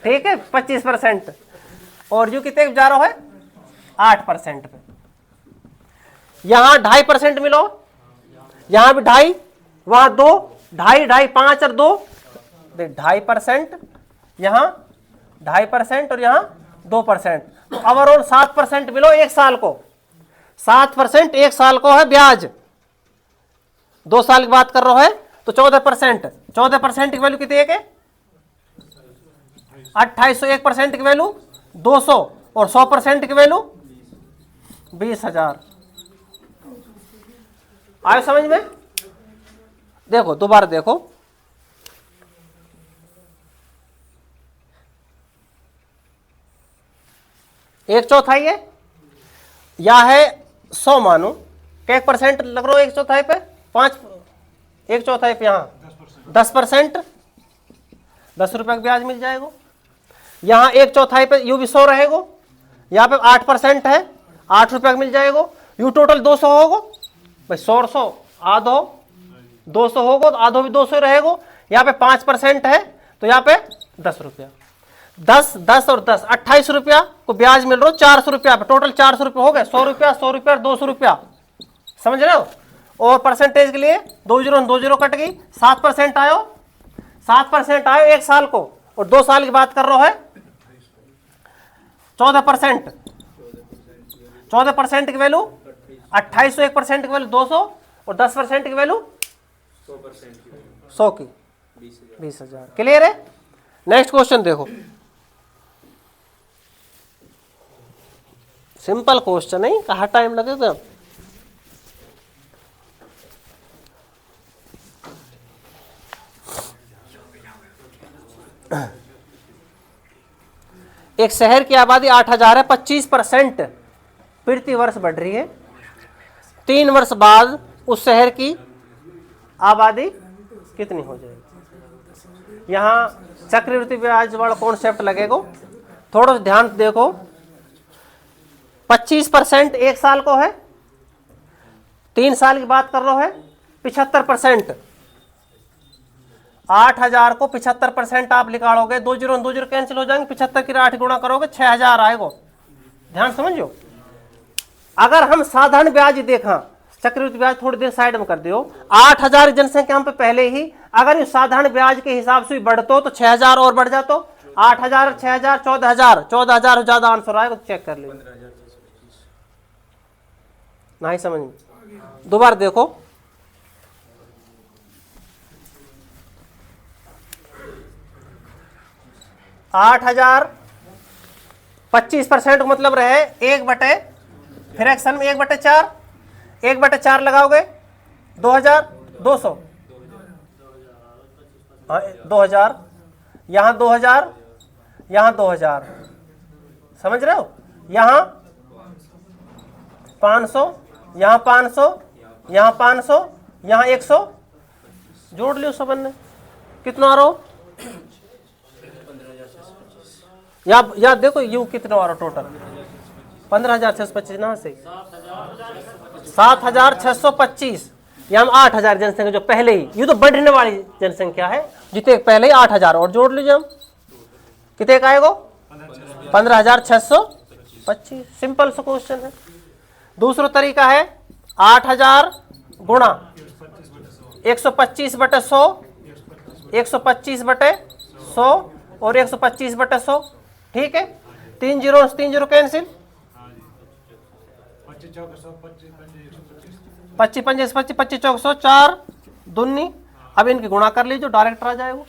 ठीक है 25%, और यू कितने जा रहा है 8% पे। यहां 2.5% मिलो, यहां भी 2.5, वहां 2, 2.5 5 और 2 2.5%, यहां 2.5% और यहां 2%, तो ओवरऑल 7% मिलो एक साल को, 7% एक साल को है ब्याज, 2 साल की बात कर रहा है तो 14% की वैल्यू कितनी है 2800, 1% की वैल्यू 200 और 100% की वैल्यू 20,000। आयो समझ में। देखो दोबारा देखो, एक चौथाई है या है 100 मानो, 1% लग रहा हो 1/4 पे 5, 1/4 पे यहां 10%, 10 रुपए का ब्याज मिल जाएगा। यहां 1/4 पे यू भी 100 रहेगा, यहाँ पे 8% है 8 रुपए का मिल जाएगा, यू टोटल 200 होगा भाई, 100 आधो 200 होगा तो आधो भी 200 रहेगा। यहाँ पे 5% है तो यहाँ पे 10 रुपया, 10 और 10 28 रुपया को ब्याज मिल रहा हो 400 रुपया पे, टोटल 400 रुपये हो गए, 100 रुपया और 200 रुपया, समझ रहे हो। और परसेंटेज के लिए 2 0 कट गई, 7% आयो 1 साल को, और 2 साल की बात कर रहा है 14%। 14% की वैल्यू 2800, 1% की वैल्यू 200 और 10% की वैल्यू 100 की 20,000। क्लियर है? नेक्स्ट क्वेश्चन देखो, सिंपल क्वेश्चन है, कहाँ टाइम लगेगा। एक शहर की आबादी 8,000 है, 25% प्रति वर्ष बढ़ रही है। 3 वर्ष बाद उस शहर की आबादी कितनी हो जाएगी? यहाँ चक्रवृद्धि ब्याज वाला कॉन्सेप्ट लगेगा, थोड़ा सा ध्यान देखो। 25% 1 साल को है, 3 साल की बात कर रहा है 75%। 8,000 को 75% आप निकालोगे, 2 जीरो 2 जीरो कैंसिल हो जाएंगे, 75 की 8 गुणा करोगे 6,000 आएगा। ध्यान समझो। अगर हम साधारण ब्याज देखा, चक्रवृद्धि ब्याज थोड़ी देर साइड में कर दियो, 8,000 जनसंख्या हम पे पहले ही, अगर इस साधारण ब्याज के हिसाब से बढ़तो तो 6,000 और बढ़ जातो। 8,000 6,000 14,000, 14,000 ज्यादा आंसर आएगा तो चेक कर लीजिए। नहीं समझ में? दोबारा देखो, 8,000 25% मतलब रहे 1/, फ्रैक्शन में 1/4, 1/4 लगाओगे 2,200, 2,000, यहाँ 2,000, यहाँ 2,000, समझ रहे हो? यहाँ 500, यहाँ 500, यहाँ 500, यहाँ 100, जोड़ लियो सब ने, कितना आ रहा हो? या देखो यू कितना आ रहा टोटल? 15,625 ना से 7,625। यहाँ हम 8,000 जनसंख्या जो पहले ही, ये तो बढ़ने वाली जनसंख्या है, जितने पहले ही 8,000 और जोड़ लीजिए हम, कितने का आएगा? 15,625। सिंपल सा क्वेश्चन है। दूसरा तरीका है 8,000 गुणा 125/100, 125/100 और 125/100। ठीक है, 3 जीरो 3 जीरो कैंसिल, 25 25 25 25 चौक 100, 4 दूनी। अब इनकी गुणा कर लीजिए, डायरेक्ट आ जाएगा।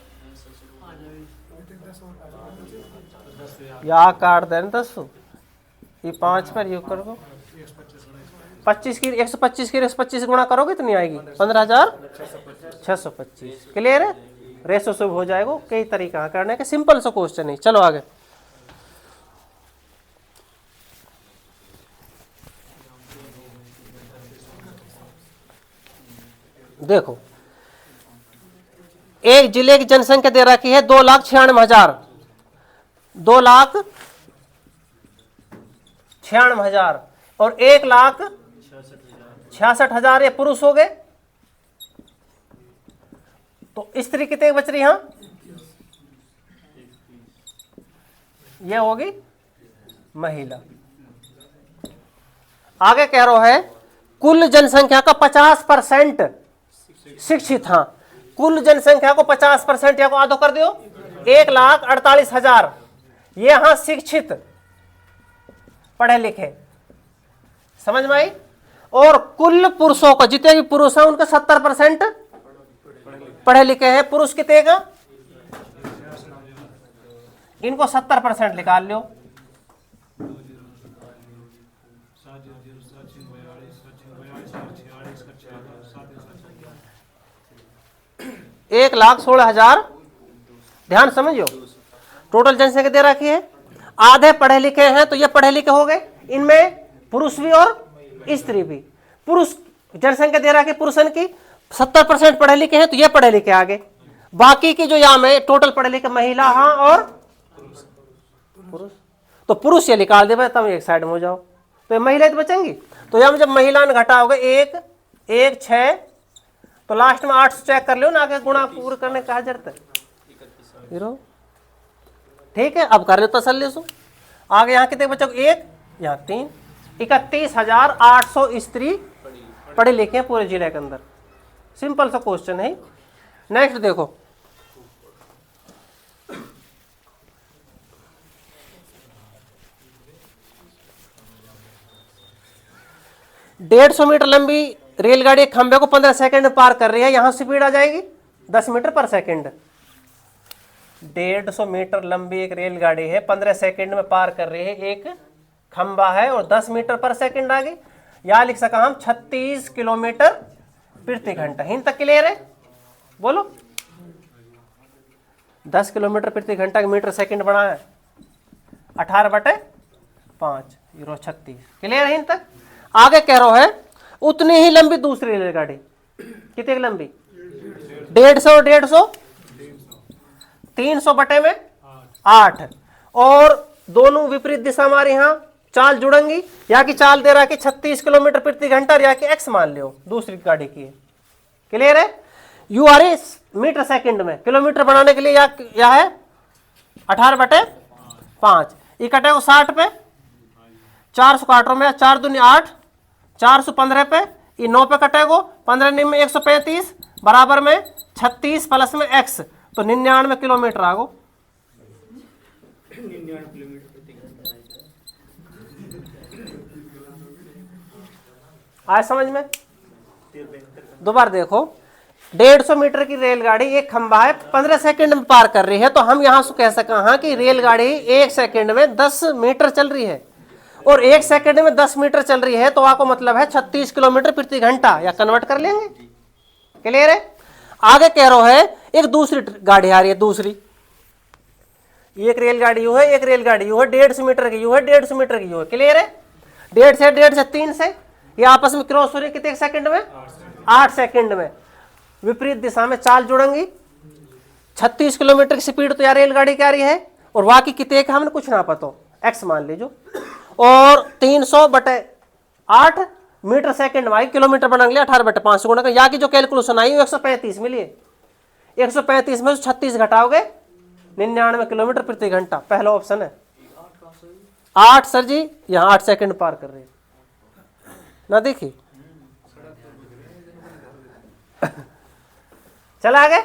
या काट दें 10, ये 5 पर योग करो, 25 की 125 की 125 गुणा करोगे कितनी आएगी? 15,625। क्लियर है? रेशो से हो जाएगा। कई तरीका करने के, सिंपल सा क्वेश्चन है। चलो आगे देखो, एक जिले की जनसंख्या दे रखी है 2,96,000, 2,96,000 और 1,66,000 ये पुरुष हो गए, तो स्त्री कितने बच रही? यहां ये होगी महिला। आगे कह रहा है कुल जनसंख्या का 50% शिक्षित। हाँ, कुल जनसंख्या को 50% या को आधो कर दियो, 1,48,000 ये यहां शिक्षित पढ़े लिखे, समझ में आई? और कुल पुरुषों को, जितने भी पुरुष हैं उनका 70% पढ़े लिखे हैं। पुरुष कितने का? इनको 70% निकाल लो। एक 1,16,000। ध्यान समझियो, टोटल जनसंख्या दे रखी है, आधे पढ़े लिखे हैं तो ये पढ़े लिखे हो गए, इनमें पुरुष भी और स्त्री भी। पुरुष जनसंख्या दे रखी पुरुषन की 70% पढ़े लिखे हैं तो ये पढ़े लिखे आगे, बाकी की जो यहाँ में टोटल पढ़े लिखे महिला हाँ और पुरुष, तो पुरुष ये निकाल दे तब एक साइड में हो जाओ, तो ये महिला तो बचेंगी। तो यहाँ जब महिला ने घटाओगे 1 1 6, तो लास्ट में 8 चेक कर लो ना, आगे गुणा पूरा करने का जरूरत है। ठीक है, अब कर लो तसल्ली से। आगे यहाँ कितने बचोगे? 1 यहाँ 3, 31,800 स्त्री पढ़े लिखे हैं पूरे जिले के अंदर। सिंपल सा क्वेश्चन है। नेक्स्ट देखो, 150 मीटर लंबी रेलगाड़ी एक खंबे को 15 सेकंड में पार कर रही है, यहां स्पीड आ जाएगी 10 मीटर पर सेकंड। 150 मीटर लंबी एक रेलगाड़ी है, 15 सेकंड में पार कर रही है, एक खंबा है और 10 मीटर पर सेकंड आ गई। या लिख सका हम 36 किलोमीटर प्रति घंटा। हिंद तक क्लियर है? बोलो। 10 किलोमीटर प्रति घंटा मीटर सेकंड बना है 18/5 यूरो 36। क्लियर है हिंद तक? आगे कह रहा है उतनी ही लंबी दूसरी रेलगाड़ी, कितनी लंबी? 150 300/8 और दोनों विपरीत दिशा हमारे यहाँ चाल जुड़ेंगी। या की चाल दे रहा है कि 36 किलोमीटर प्रति घंटा, या कि एक्स मान लियो दूसरी गाड़ी की। क्लियर है? U R S metre second में, किलोमीटर बनाने के लिए या है 18/5। ये कटेगा 60 पे, 400 काट रहा हूं मैं, 4 दूनी 8, 415 पे, ये 9 पे कटेगा, 15 निम में 135 बराबर में 36 प्लस में x, तो 99 किलोमीटर आगो। 99 किलोमीटर प्रति घंटा आए समझ में? दोबारा देखो, 150 मीटर की रेलगाड़ी एक खंबा है, 15 सेकंड में पार कर रही है, तो हम यहां से कह सका कि रेलगाड़ी 1 सेकंड में 10 मीटर चल रही है, और 1 सेकंड में 10 मीटर चल रही है, तो आपको मतलब है 36 किलोमीटर प्रति घंटा, या कन्वर्ट कर लेंगे। क्लियर है? आगे कह रहा है एक दूसरी गाड़ी आ रही है, दूसरी एक रेलगाड़ी यू है, एक रेलगाड़ी यू है, 150 मीटर की यू है, 150 मीटर की यू है। क्लियर है? 1.5 से 3 से ये आपस में क्रॉस हो रही है, कितने सेकंड में? 8 सेकंड में। विपरीत दिशा में चाल जुड़ेंगी। 36 किलोमीटर की स्पीड तो यार रेलगाड़ी की आ रही है, और बाकी कितने का हमने कुछ ना पता, एक्स मान लीजिए, और 300/8 मीटर सेकंड में आई, किलोमीटर बना लिया 18/5 गुणा का। यहाँ की जो कैलकुलेशन आई वो 135 मिली है। 135 में 36 घटाओगे 99 किलोमीटर प्रति घंटा, पहला ऑप्शन है। 8 सर जी, यहाँ 8 सेकंड पार कर रही है ना, देखिए। चला आगे।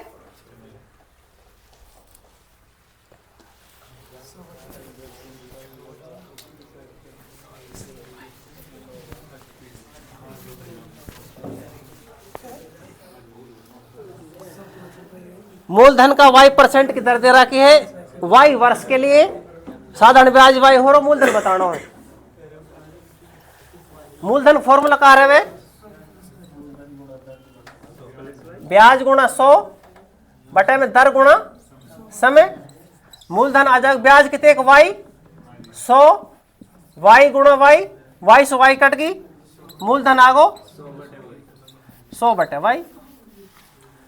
मूलधन का y% की दर दे रखी है, y वर्ष के लिए साधारण ब्याज y हो रहा, मूलधन बताना है। मूलधन फॉर्मूला कहा है वे, ब्याज गुणा 100 बटे में दर गुणा समय। मूलधन आ जाएगा ब्याज कितने एक y, 100 y गुणा y से y कट गई, मूलधन आगो 100 बटे y,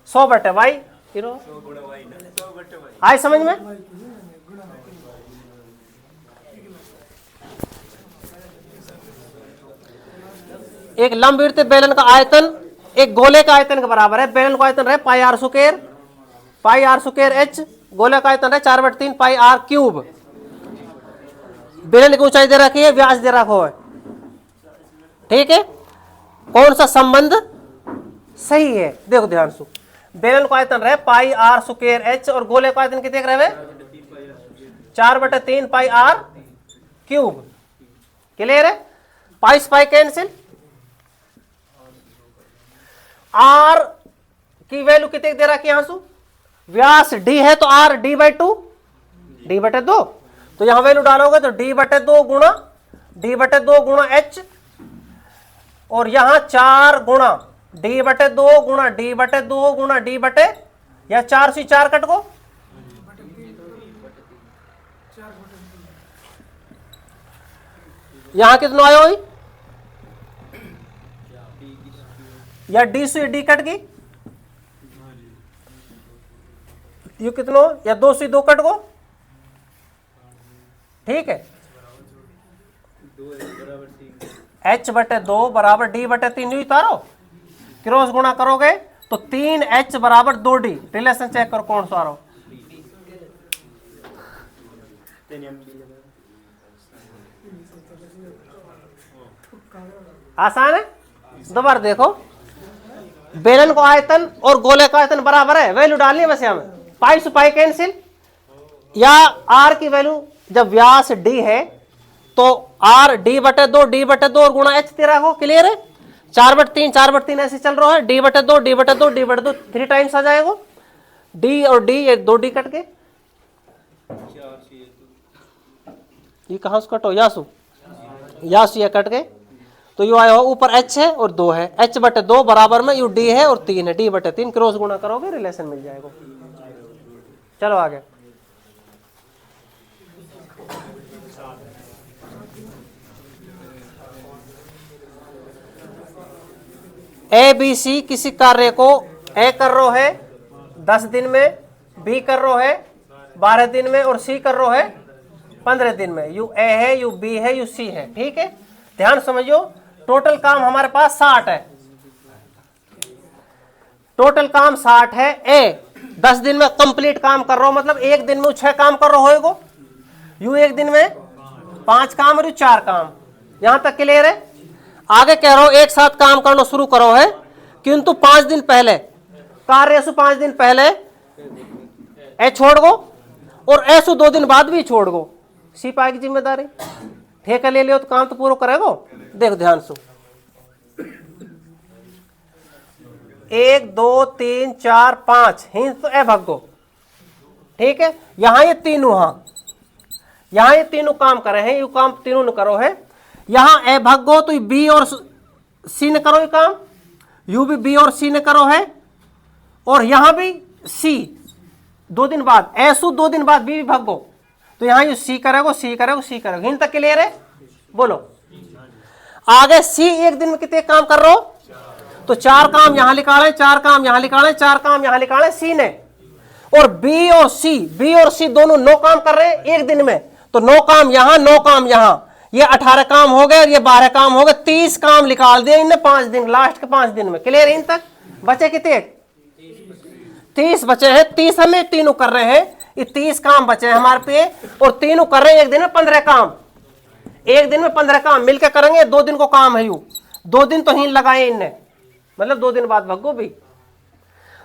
100 बटे y। आए समझ में? एक लंबवृत्त बेलन का आयतन एक गोले का आयतन के बराबर है। बेलन का आयतन है पाई आर स्क्वायर h, गोले का आयतन है 4/3 पाई आर क्यूब। बेलन की ऊंचाई दे रखी है, व्यास दे रखा है। ठीक है, कौन सा संबंध सही है? देखो ध्यान से, बेलन का आयतन रहे पाई आर स्क्वायर h, और गोले का आयतन कितने रहे? 4/3 पाई आर क्यूब। क्लियर है? पाई से पाई कैंसिल। आर की वैल्यू कितने दे रखी है? यहां से व्यास d है तो r d/2 d/2, तो यहां वैल्यू डालोगे तो d/2 गुणा h, और यहां 4 गुणा d/2 गुणा d/2 गुणा d/, या 4 से 4 कट को, यहां कितना आयो, या d से d कट गई, यू कितनो, या 2 से 2 कट को। ठीक है, h/2 बराबर d/3 यू उतारो, क्रॉस गुणा करोगे तो 3h बराबर 2d। रिलेशन चेक करो कौन सा आ रहा। आसान है। दोबारा देखो, बेलन का आयतन और गोले का आयतन बराबर है, वैल्यू डालनी है बस यहाँ में, पाई से पाई कैंसिल, या आर की वैल्यू जब व्यास d है तो r d/2 और गुणा h दे रखो। क्लियर है? 4/3 4/3 ऐसे चल रहा है, d/2 d/2 d/2 3 टाइम्स आ जाएगा, d और d ये 2d कट के, ये कहाँ से कटो यासु, यासु ये कट गए, तो यू आया हो ऊपर h है और 2 है, h/2 बराबर में यू d है और 3 है, d/3 क्रॉस गुणा करोगे रिलेशन मिल जाएगा। चलो आगे। ए बी सी किसी कार्य को ए कर रो है 10 दिन में, बी कर रो है 12 दिन में और सी कर रो है 15 दिन में। यू ए है, यू बी है, यू सी है, ठीक है। ध्यान समझो, टोटल काम हमारे पास 60 है, टोटल काम 60 है। ए 10 दिन में कंप्लीट काम कर रहा हो, मतलब एक दिन में 6 काम कर रहा होएगो, यू एक दिन में 5 काम और यू 4 काम। यहां तक क्लियर है। आगे कह रहा हो एक साथ काम करना शुरू करो है, किंतु 5 दिन पहले कार्य से 5 दिन पहले ए छोड़ गो और ऐसो 2 दिन बाद भी छोड़ गो, सी पाए की जिम्मेदारी, ठेका ले लियो तो काम तो पूरा करेगो। देखो ध्यान से, 1 2 3 4 5 हिंस तो ए भगो, ठीक है। यहां ये तीनों, हाँ यहां ये तीनों काम करे हैं, यू काम तीनों ने करो है। यहां ए भगो तो बी और सी ने करो ये काम, यू भी बी और सी ने करो है, और यहां भी सी 2 दिन बाद, ऐसू 2 दिन बाद बी भी भगो, तो यहां यू सी करेगो, सी करेगो, सी करेगो। इन तक क्लियर है। बोलो आगे सी एक दिन में कितने काम कर रहे हो, तो 4 काम यहां निकाले, 4 काम यहां निकाले, 4 काम यहां निकाले सी ने, और बी और सी दोनों 9 काम कर रहे हैं एक दिन में, तो 9 काम यहां 9 काम यहां, ये 18 काम हो गए और ये 12 काम हो गए, 30 काम निकाल दिए इनने 5 दिन, लास्ट के 5 दिन में। क्लियर इन तक। बचे कितने, 30 बचे हैं, 30 हमें तीनों कर रहे हैं, ये 30 काम बचे हैं हमारे पे, और तीनों कर रहे हैं एक दिन में 15 काम, एक दिन में 15 काम मिलकर करेंगे। 2 दिन को काम है यू, 2 दिन तो ही लगाए इनने, मतलब 2 दिन बाद भगो भी,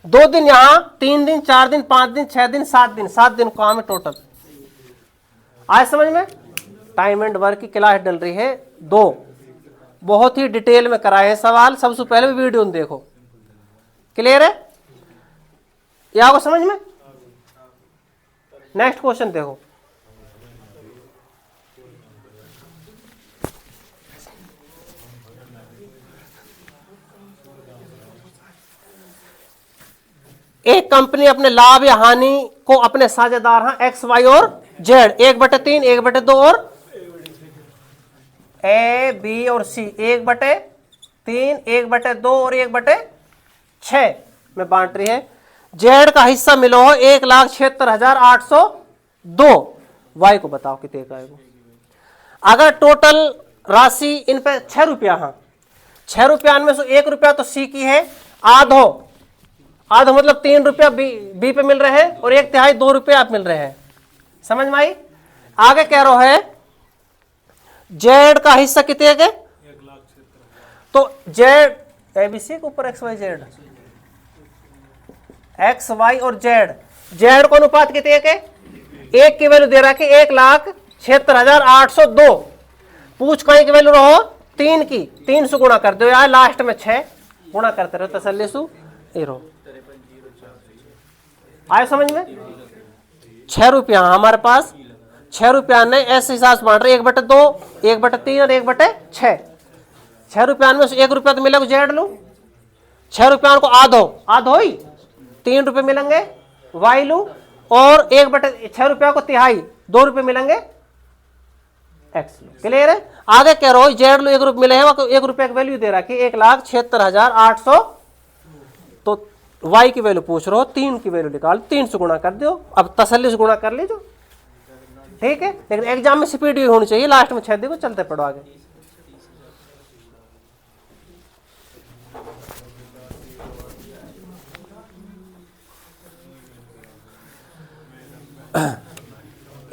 2 दिन यहां, 3 दिन 4 दिन 5 दिन 6 दिन 7 दिन काम है टोटल। आज समझ में। टाइम एंड वर्क की क्लास डल रही है 2, बहुत ही डिटेल में कराए हैं सवाल, सबसे पहले वीडियो में देखो। क्लियर है, ये आपको समझ में। नेक्स्ट क्वेश्चन देखो, एक कंपनी अपने लाभ या हानि को अपने साझेदार हैं एक्स वाई और जेड, 1/3 1/2 और ए बी और सी 1/3 1/2 और 1/6 में बांट रही है। जेड का हिस्सा मिलो हो 1,76,802, वाई को बताओ कितने का आएगा। अगर टोटल राशि इन पे 6 रुपया, हाँ 6 रुपया में से 1 रुपया तो सी की है, आधो मतलब 3 रुपया बी पे मिल रहे हैं और 1/3 2 रुपया आप मिल रहे हैं। समझ में आई। आगे कह रहा है जेड का हिस्सा कितने के, तो जेड एबीसी के ऊपर X Y Z, X Y और जेड, जेड को अनुपात कितने के, 1 की वैल्यू दे रहा है 1,76,802, पूछ कहीं की वैल्यू रहो 3 की, 3 से गुणा कर दो यार, लास्ट में 6 गुणा करते रहो तसल्ली से, ये रहो। आए समझ में। 6 रुपया हमारे पास, 6 रुपया ने ऐसे हिसाब से बांट रहे 1/2 1/3 और 1/6, 6 रुपया में से 1 रुपया तो मिलेगा जेड लू, 6 रुपया को आधो ही 3 रुपये मिलेंगे वाई लू, और 1/6 रुपया को तिहाई 2 रुपये मिलेंगे एक्स लू। क्लियर है। आगे कह रहा हो जेड लू 1 रुपये मिले हैं, 1 रुपये की वैल्यू दे रहा है 1,76,800, तो वाई की वैल्यू पूछ रहे हो, 3 की वैल्यू निकाल, 3 से गुणा कर दो, अब तसल्ली से गुणा कर लीजिए, ठीक है। लेकिन एग्जाम में स्पीड भी होनी चाहिए, लास्ट में 6 देखो, चलते पड़ो आगे।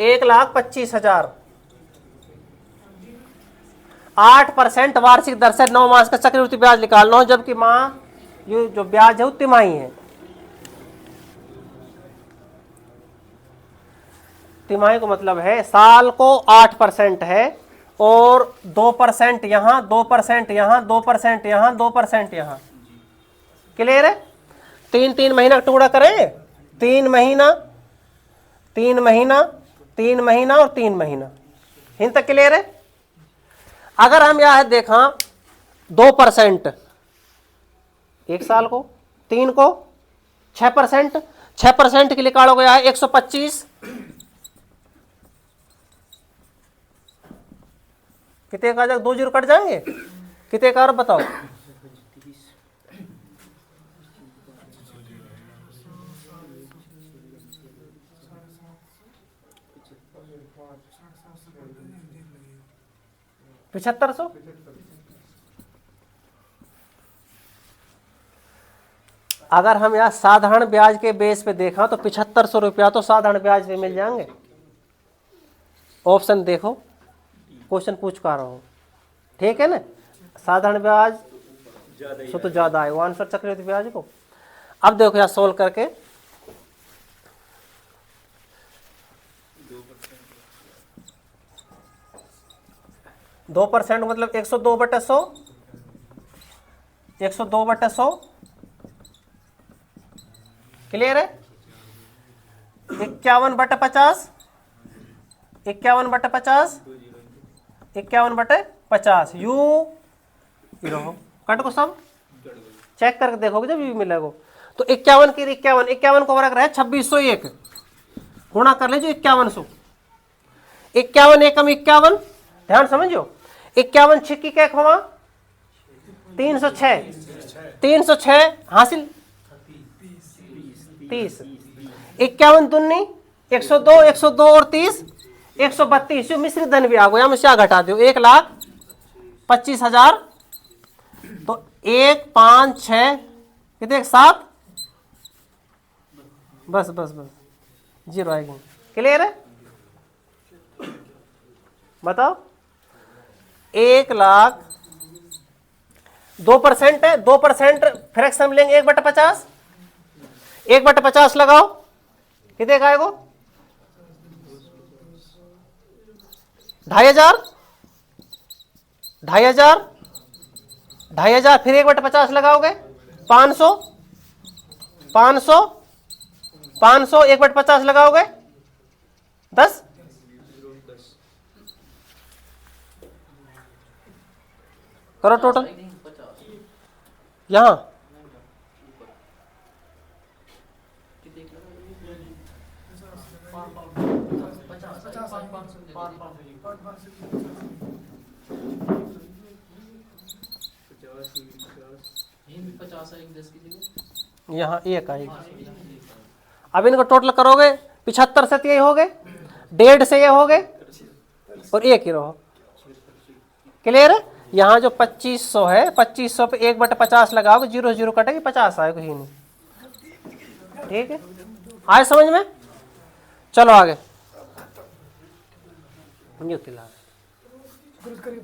$1,25,000, 8% वार्षिक दर से 9 मास का चक्रवृद्धि ब्याज निकालना हो, जबकि मां ये जो ब्याज है वो तिमाही है। तिमाही को मतलब है साल को 8% है और 2% यहाँ, 2% यहाँ, 2% यहाँ, 2% यहाँ। क्लियर है? 3 महीना का टुकड़ा करें, 3 महीना, 3 महीना, 3 महीना और 3 महीना। हिंद तक क्लियर है? अगर हम यह देखा 2% 1 साल को, 3 को 6%, 6% के लिए काढ़ हो गया है 125। कितने का जाएगा? 2 जीरो कट जाएंगे। कितने का और बताओ? 7500। अगर हम यहाँ साधारण ब्याज के बेस पे देखा तो 7500 रुपया तो साधारण ब्याज पे मिल जाएंगे। ऑप्शन देखो, क्वेश्चन पूछ पा रहा हूँ, ठीक है ना? साधारण ब्याज सो तो ज्यादा आएगा आंसर चक्रवृद्धि ब्याज को। अब देखो यहाँ सोल्व करके 2% मतलब 102/100, 102/100। क्लियर है? 51/50, 51/50, 51/50 यू रहो। कट को सब चेक करके देखोगे जब यू मिलेगा तो 51 की 51 को वर्ग रहे 2601 गुणा कर लीजिए 5100। 51 एकम 51, ध्यान समझो। 51 छिक्की क्या खोवा 306, 306 हासिल 30। 51 दूनी 102, 102 और 30 132। मिश्रित धन भी आ गया, हम क्या घटा दो 1,25,000 तो 1 5 6 कितने 7 बस बस बस जीरो आएगी। क्लियर है? बताओ 1,00,000 2% है, 2% फ्रैक्शन लेंगे 1/50, 1/50 लगाओ कितने का आएगा 2,500, 2,500, 2,500 फिर 1/50 लगाओगे 500, 500, 500 1/50 लगाओगे 10। करो टोटल यहां यहाँ 1 आएगी। अब इनको टोटल करोगे 75 से तो ये हो गए, 1.5 से ये हो गए और 1 ही रहो। क्लियर है? यहाँ जो 2500 है 2500 पे 1/50 लगाओगे 0 0 कटेगी 50 आएगा ही नहीं। ठीक है? आए समझ में? चलो आगे। गुरुज करिए